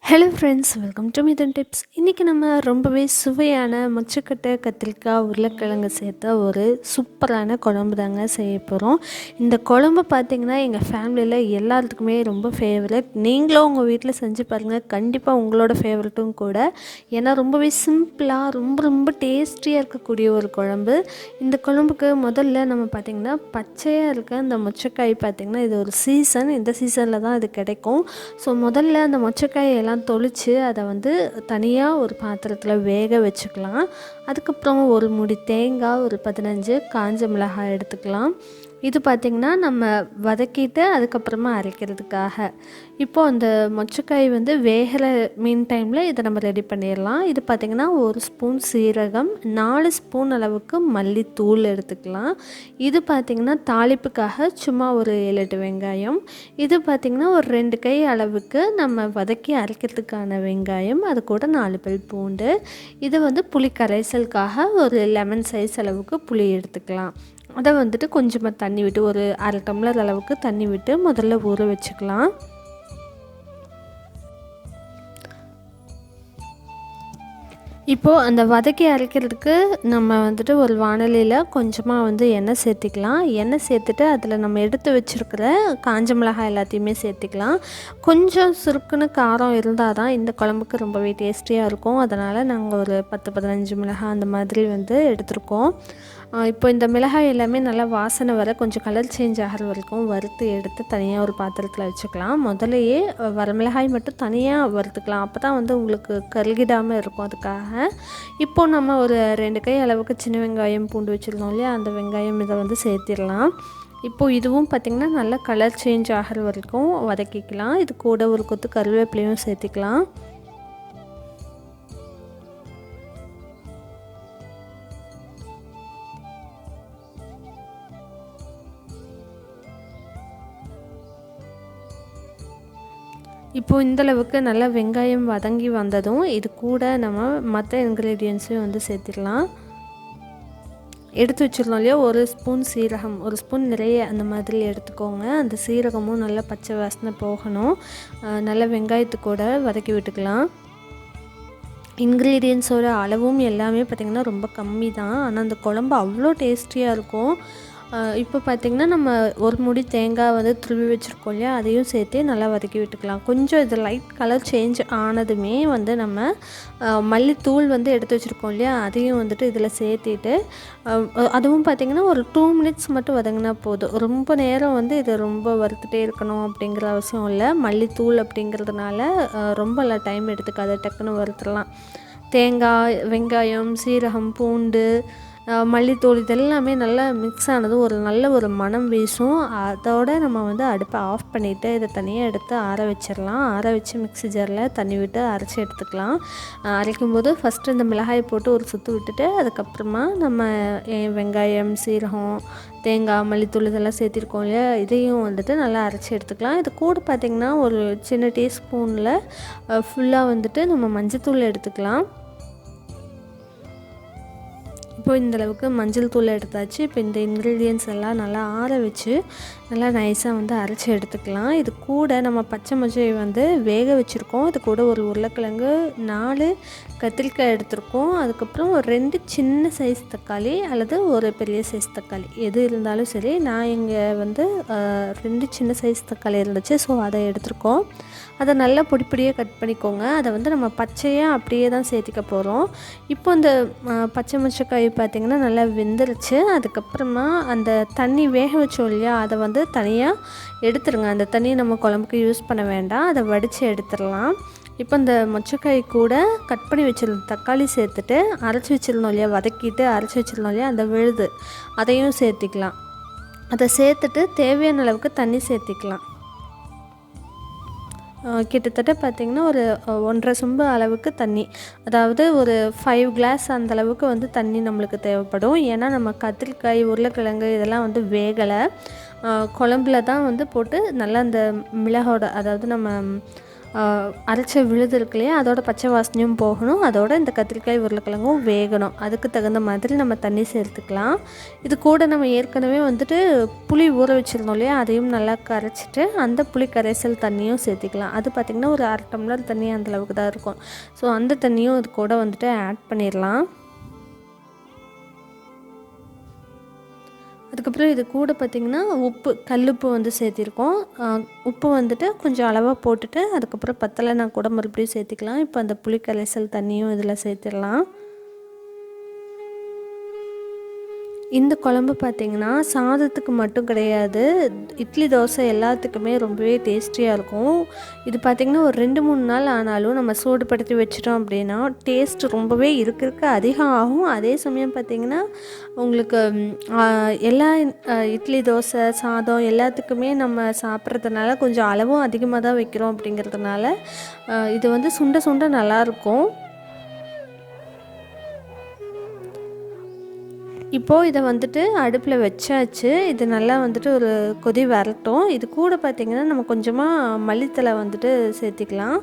Hello friends, welcome to Mithuntips. இன்றைக்கி நம்ம ரொம்பவே சுவையான மொச்சக்கொட்டை கத்திரிக்காய் உருளைக்கிழங்கு சேர்த்த ஒரு சூப்பரான குழம்பு தாங்க செய்ய போகிறோம். இந்த குழம்பு பார்த்திங்கன்னா எங்கள் ஃபேமிலியில் எல்லாத்துக்குமே ரொம்ப ஃபேவரட். நீங்களும் உங்கள் வீட்டில் செஞ்சு பாருங்கள், கண்டிப்பாக உங்களோட ஃபேவரட்டும் கூட. ஏன்னா ரொம்பவே சிம்பிளாக ரொம்ப டேஸ்டியாக இருக்கக்கூடிய ஒரு குழம்பு. இந்த குழம்புக்கு முதல்ல நம்ம பார்த்திங்கன்னா பச்சையாக இருக்க அந்த மொச்சக்காய் பார்த்திங்கன்னா இது ஒரு சீசன், இந்த சீசனில் தான் இது கிடைக்கும். ஸோ முதல்ல அந்த மொச்சக்காயை எல்லாம் தொளித்து அதை வந்து தனியாக ஒரு பாத்திரத்தில் வேக வச்சுக்கலாம். அதுக்கப்புறம் ஒரு மூடி தேங்காய், ஒரு 15 காஞ்ச மிளகாய் எடுத்துக்கலாம். இது பார்த்திங்கன்னா நம்ம வதக்கிட்டு அதுக்கப்புறமா அரைக்கிறதுக்காக. இப்போது அந்த மொச்சக்காய் வந்து வேகிற மீன் டைமில் இதை நம்ம ரெடி பண்ணிடலாம். இது பார்த்திங்கன்னா 1 ஸ்பூன் சீரகம், 4 ஸ்பூன் அளவுக்கு மல்லித்தூள் எடுத்துக்கலாம். இது பார்த்திங்கன்னா தாளிப்புக்காக சும்மா ஒரு 7-8 வெங்காயம். இது பார்த்திங்கன்னா ஒரு 2 கை அளவுக்கு நம்ம வதக்கி அரைக்கிறதுக்கான வெங்காயம், அது கூட 4 பல் பூண்டு. இது வந்து புளி கரைசலுக்காக ஒரு லெமன் சைஸ் அளவுக்கு புளி எடுத்துக்கலாம். அதை வந்துட்டு கொஞ்சமாக தண்ணி விட்டு ஒரு 1/2 டம்ளர் அளவுக்கு தண்ணி விட்டு முதல்ல ஊற வச்சுக்கலாம். இப்போது அந்த வதக்கி அரைக்கிறதுக்கு நம்ம வந்துட்டு ஒரு வாணலியில் கொஞ்சமாக வந்து எண்ணெய் சேர்த்திக்கலாம். எண்ணெய் சேர்த்துட்டு அதில் நம்ம எடுத்து வச்சுருக்கிற காஞ்ச மிளகாய் எல்லாத்தையுமே சேர்த்திக்கலாம். கொஞ்சம் சுருக்குன்னு காரம் இருந்தால் தான் இந்த குழம்புக்கு ரொம்பவே டேஸ்டியாக இருக்கும். அதனால் நாங்கள் ஒரு 10-15 மிளகாய் அந்த மாதிரி வந்து எடுத்துருக்கோம். இப்போ இந்த மிளகாய் எல்லாமே நல்லா வாசனை வர கொஞ்சம் கலர் சேஞ்ச் ஆகிற வரைக்கும் வறுத்து எடுத்து தனியாக ஒரு பாத்திரத்தில் வச்சுக்கலாம். முதலையே வரமிளகாய் மட்டும் தனியாக வறுத்துக்கலாம், அப்போ தான் வந்து உங்களுக்கு கருகிடாமல் இருக்கும். அதுக்காக இப்போது நம்ம ஒரு 2 கை அளவுக்கு சின்ன வெங்காயம் பூண்டு வச்சுருந்தோம் இல்லையா, அந்த வெங்காயம் இதை வந்து சேர்த்திடலாம். இப்போது இதுவும் பார்த்திங்கன்னா நல்லா கலர் சேஞ்ச் ஆகிற வரைக்கும் வதக்கிக்கலாம். இது கூட ஒரு கொத்து கருவேப்பிலையும் சேர்த்திக்கலாம். இப்போது இந்தளவுக்கு நல்லா வெங்காயம் வதங்கி வந்ததும் இது கூட நம்ம மற்ற இன்க்ரீடியன்ஸையும் வந்து சேர்த்திடலாம். எடுத்து வச்சுருந்தோம் இல்லையா, 1 ஸ்பூன் சீரகம், 1 ஸ்பூன் நிறைய அந்த மாதிரி எடுத்துக்கோங்க. அந்த சீரகமும் நல்லா பச்சை வாசனை போகணும். நல்லா வெங்காயத்து கூட வதக்கி விட்டுக்கலாம். இன்க்ரீடியன்ஸோட அளவும் எல்லாமே பார்த்திங்கன்னா ரொம்ப கம்மி தான், ஆனால் அந்த குழம்பு அவ்வளோ டேஸ்டியாக இருக்கும். இப்போ பார்த்திங்கன்னா நம்ம ஒரு மூடி தேங்காய் வந்து துருவி வச்சுருக்கோம் இல்லையா, அதையும் சேர்த்து நல்லா வதக்கி விட்டுக்கலாம். கொஞ்சம் இது லைட் கலர் சேஞ்ச் ஆனதுமே வந்து நம்ம மல்லித்தூள் வந்து எடுத்து வச்சுருக்கோம் இல்லையா, அதையும் வந்துட்டு இதில் சேர்த்திட்டு அதுவும் பார்த்திங்கன்னா ஒரு 2 மினிட்ஸ் மட்டும் வதங்கினா போதும். ரொம்ப நேரம் வந்து இதை ரொம்ப வறுத்துட்டே இருக்கணும் அப்படிங்கிற அவசியம் இல்லை. மல்லித்தூள் அப்படிங்கிறதுனால ரொம்ப டைம் எடுத்துக்காது, டக்குன்னு வறுத்துடலாம். தேங்காய், வெங்காயம், சீரகம், பூண்டு, மல்லித்தூள் இதெல்லாமே நல்லா மிக்ஸ் ஆனது ஒரு நல்ல ஒரு மணம் வீசும். அதோடு நம்ம வந்து அடுப்பை ஆஃப் பண்ணிவிட்டு இதை தனியாக எடுத்து ஆற வச்சிடலாம். ஆற வச்சு மிக்ஸி ஜாரில் தண்ணி விட்டு அரைச்சி எடுத்துக்கலாம். அரைக்கும்போது ஃபஸ்ட்டு இந்த மிளகாயை போட்டு ஒரு சுற்று விட்டுட்டு அதுக்கப்புறமா நம்ம வெங்காயம், சீரகம், தேங்காய், மல்லித்தூள் இதெல்லாம் சேர்த்திருக்கோம் இல்லையா, இதையும் வந்துட்டு நல்லா அரைச்சி எடுத்துக்கலாம். இது கூட பார்த்திங்கன்னா ஒரு சின்ன டீஸ்பூனில் ஃபுல்லாக வந்துட்டு நம்ம மஞ்சத்தூள் எடுத்துக்கலாம். இப்போ இந்தளவுக்கு மஞ்சள் தூள் எடுத்தாச்சு. இப்போ இந்த இன்க்ரீடியன்ஸ் எல்லாம் நல்லா ஆற வச்சு நல்லா நைஸாக வந்து அரைச்சி எடுத்துக்கலாம். இது கூட நம்ம பச்சை மொச்சை வந்து வேக வச்சுருக்கோம். இது கூட ஒரு உருளைக்கிழங்கு, 4 கத்திரிக்காய் எடுத்துருக்கோம். அதுக்கப்புறம் ஒரு 2 சின்ன சைஸ் தக்காளி அல்லது ஒரு பெரிய சைஸ் தக்காளி எது இருந்தாலும் சரி. நான் இங்கே வந்து 2 சின்ன சைஸ் தக்காளி இருந்துச்சு, ஸோ அதை எடுத்துருக்கோம். அதை நல்லா பொடியாக கட் பண்ணிக்கோங்க. அதை வந்து நம்ம பச்சையாக அப்படியே தான் சேர்த்திக்க போகிறோம். இப்போ இந்த பச்சை மொச்சக்காய் பார்த்திங்கன்னா நல்லா வெந்துருச்சு. அதுக்கப்புறமா அந்த தண்ணி வேக வச்சோம் இல்லையா, அதை வந்து தனியாக எடுத்துருங்க. அந்த தண்ணியை நம்ம குழம்புக்கு யூஸ் பண்ண வேண்டாம், அதை வடித்து எடுத்துடலாம். இப்போ இந்த மொச்சக்காய் கூட கட் பண்ணி வச்சுருந்த தக்காளி சேர்த்துட்டு அரைச்சி வச்சுருந்தோம் இல்லையா, வதக்கிட்டு அரைச்சி வச்சுருந்தோம் இல்லையா, அந்த விழுது அதையும் சேர்த்திக்கலாம். அதை சேர்த்துட்டு தேவையான அளவுக்கு தண்ணி சேர்த்திக்கலாம். கிட்டத்தட்ட பார்த்திங்கன்னா ஒரு 1.5 சொம்பு அளவுக்கு தண்ணி, அதாவது ஒரு 5 கிளாஸ் அந்தளவுக்கு வந்து தண்ணி நம்மளுக்கு தேவைப்படும். ஏன்னா நம்ம கத்திரிக்காய், உருளைக்கிழங்கு இதெல்லாம் வந்து வேகலை, குழம்புல தான் வந்து போட்டு நல்லா அந்த மிளகோட, அதாவது நம்ம அரைச்ச விழுது இருக்கு இல்லையா, அதோட பச்சை வாசனையும் போகணும், அதோட இந்த கத்திரிக்காய் உருளைக்கிழங்கும் வேகணும். அதுக்கு தகுந்த மாதிரி நம்ம தண்ணி சேர்த்துக்கலாம். இது கூட நம்ம ஏற்கனவே வந்துட்டு புளி ஊற வச்சுருந்தோம் இல்லையா, அதையும் நல்லா கரைச்சிட்டு அந்த புளி கரைசல் தண்ணியும் சேர்த்திக்கலாம். அது பார்த்திங்கன்னா ஒரு 1/2 டம்ளர் தண்ணி அந்தளவுக்கு தான் இருக்கும். ஸோ அந்த தண்ணியும் இது கூட வந்துட்டு ஆட் பண்ணிடலாம். அதுக்கப்புறம் இது கூட பார்த்திங்கன்னா உப்பு, கல்லுப்பு வந்து சேர்த்திருக்கோம். உப்பு வந்துட்டு கொஞ்சம் அளவாக போட்டுட்டு அதுக்கப்புறம் பத்தலைனா கூட மறுபடியும் சேர்த்திக்கலாம். இப்போ அந்த புளி கரைசல் தண்ணியும் இதில் சேர்த்திடலாம். இந்த குழம்பு பார்த்திங்கன்னா சாதத்துக்கு மட்டும் கிடையாது, இட்லி தோசை எல்லாத்துக்குமே ரொம்பவே டேஸ்டியாக இருக்கும். இது பார்த்திங்கன்னா ஒரு 2-3 நாள் ஆனாலும் நம்ம சூடுபடுத்தி வச்சிட்டோம் அப்படின்னா டேஸ்ட் ரொம்பவே இருக்க அதிகம் ஆகும். அதே சமயம் பார்த்திங்கன்னா உங்களுக்கு எல்லா இட்லி தோசை சாதம் எல்லாத்துக்குமே நம்ம சாப்பிட்றதுனால கொஞ்சம் அளவும் அதிகமாக தான் வைக்கிறோம். அப்படிங்கிறதுனால இது வந்து சுண்ட சுண்ட நல்லாயிருக்கும். இப்போது இதை வந்துட்டு அடுப்பில் வச்சாச்சு. இது நல்லா வந்துட்டு ஒரு கொதி வரட்டும். இது கூட பார்த்திங்கன்னா நம்ம கொஞ்சமாக மல்லித்தலை வந்துட்டு சேர்த்திக்கலாம்.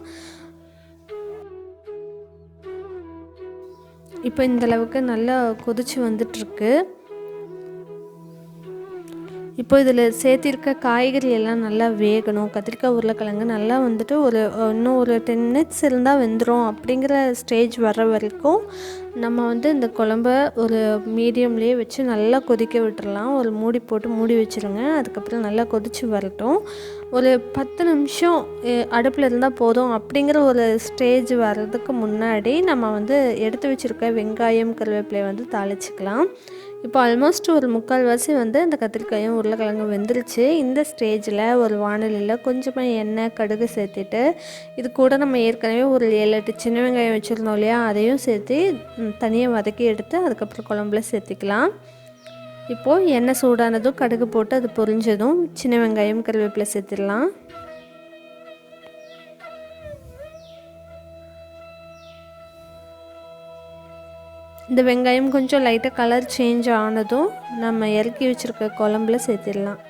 இப்போ இந்தளவுக்கு நல்லா கொதிச்சு வந்துட்டுருக்கு. இப்போ இதில் சேர்த்திருக்க காய்கறி எல்லாம் நல்லா வேகணும். கத்திரிக்காய் உருளைக்கிழங்கு நல்லா வந்துட்டு இன்னும் ஒரு 10 மினிட்ஸ் இருந்தால் வெந்துடும். அப்படிங்கிற ஸ்டேஜ் வர்ற வரைக்கும் நம்ம வந்து இந்த குழம்ப ஒரு மீடியம்லேயே வச்சு நல்லா கொதிக்க விட்டுறலாம். ஒரு மூடி போட்டு மூடி வச்சுருங்க. அதுக்கப்புறம் நல்லா கொதித்து வரட்டும். ஒரு 10 நிமிஷம் அடுப்பில் இருந்தால் போதும். அப்படிங்கிற ஒரு ஸ்டேஜ் வர்றதுக்கு முன்னாடி நம்ம வந்து எடுத்து வச்சுருக்க வெங்காயம் கருவேப்பிலையை வந்து தாளிச்சிக்கலாம். இப்போ ஆல்மோஸ்ட் ஒரு 3/4 வந்து அந்த கத்திரிக்காயும் உருளைக்கிழங்கும் வெந்துருச்சு. இந்த ஸ்டேஜில் ஒரு வாணலியில் கொஞ்சமாக எண்ணெய் கடுகு சேர்த்துட்டு இது கூட நம்ம ஏற்கனவே ஒரு 7-8 சின்ன வெங்காயம் வச்சுருந்தோம் இல்லையா, அதையும் சேர்த்து தனியாக வதக்கி எடுத்து அதுக்கப்புறம் குழம்புல சேர்த்துக்கலாம். இப்போது எண்ணெய் சூடானதும் கடுகு போட்டு அது பொரிஞ்சதும் சின்ன வெங்காயம் கருவேப்பிலை சேர்த்துடலாம். இந்த வெங்காயம் கொஞ்சம் லைட்டாக கலர் சேஞ்ச் ஆனதும் நம்ம இறக்கி வச்சுருக்க குழம்புல சேர்த்திடலாம்.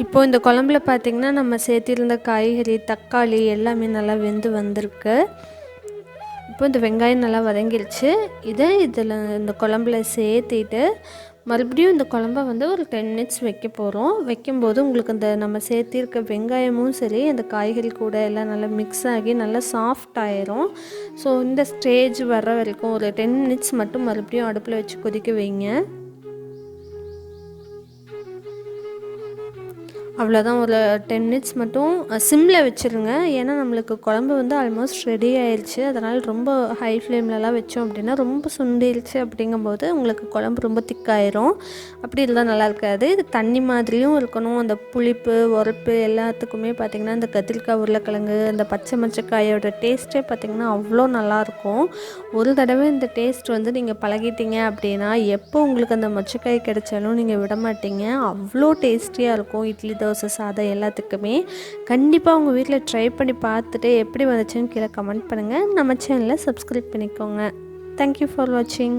இப்போது இந்த குழம்புல பார்த்திங்கன்னா நம்ம சேர்த்திருந்த காய்கறி தக்காளி எல்லாமே நல்லா வெந்து வந்திருக்கு. இப்போ இந்த வெங்காயம் நல்லா வதங்கிருச்சு. இதில் இந்த குழம்புல சேர்த்திட்டு மறுபடியும் இந்த குழம்ப வந்து ஒரு 10 மினிட்ஸ் வைக்க போகிறோம். வைக்கும்போது உங்களுக்கு இந்த நம்ம சேர்த்திருக்க வெங்காயமும் சரி அந்த காய்கறி கூட எல்லாம் நல்லா மிக்ஸ் ஆகி நல்லா சாஃப்ட் ஆயிரும். ஸோ இந்த ஸ்டேஜ் வர்ற வரைக்கும் ஒரு 10 மினிட்ஸ் மட்டும் மறுபடியும் அடுப்பில் வச்சு கொதிக்க வைங்க. அவ்வளோதான், ஒரு 10 மினிட்ஸ் மட்டும் சிம்மில் வச்சுருங்க. ஏன்னா நம்மளுக்கு குழம்பு வந்து ஆல்மோஸ்ட் ரெடி ஆயிடுச்சு. அதனால் ரொம்ப ஹை ஃப்ளேம்லலாம் வச்சோம் அப்படின்னா ரொம்ப சுண்டிருச்சு. அப்படிங்கும்போது உங்களுக்கு குழம்பு ரொம்ப திக்காயிரும். அப்படி இருந்தால் நல்லா இருக்காது. இது தண்ணி மாதிரியும் இருக்கணும். அந்த புளிப்பு உரப்பு எல்லாத்துக்குமே பார்த்திங்கன்னா இந்த கத்திரிக்காய் உருளைக்கிழங்கு அந்த பச்சை மொச்சக்காயோட டேஸ்ட்டே பார்த்திங்கன்னா அவ்வளோ நல்லாயிருக்கும். ஒரு தடவை இந்த டேஸ்ட் வந்து நீங்கள் பழகிட்டீங்க அப்படின்னா எப்போ உங்களுக்கு அந்த மொச்சக்காய் கிடைச்சாலும் நீங்கள் விட மாட்டீங்க. அவ்வளோ டேஸ்டியாக இருக்கும். இட்லி தோசை சாதம் எல்லாத்துக்குமே கண்டிப்பாக உங்கள் வீட்டில் ட்ரை பண்ணி பார்த்துட்டு எப்படி வந்துச்சுன்னு கீழே கமெண்ட் பண்ணுங்கள். நம்ம சேனலை சப்ஸ்கிரைப் பண்ணிக்கோங்க. தேங்க்யூ ஃபார் வாட்சிங்.